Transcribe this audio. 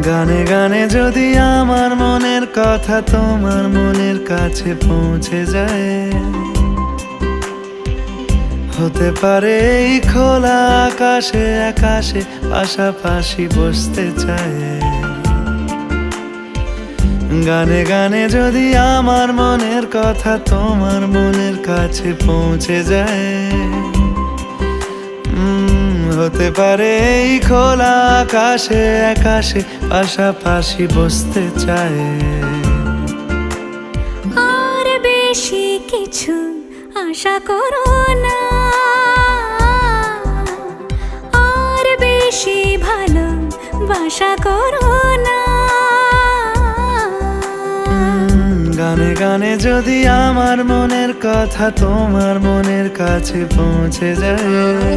গানে গানে যদি আমার মনের কথা তোমার মনের কাছে পৌঁছে যায়, হতে পারে এই খোলা আকাশে আকাশে পাশাপাশি বসতে চায়। গানে গানে যদি আমার মনের কথা তোমার মনের কাছে পৌঁছে যায়, হতে পারে এই খোলা আকাশে আকাশে পাশাপাশি বসতে চায়। আর বেশি কিছু আশা করো না, আর বেশি ভালোবাসা করো না। গানে গানে যদি আমার মনের কথা তোমার মনের কাছে পৌঁছে যায়,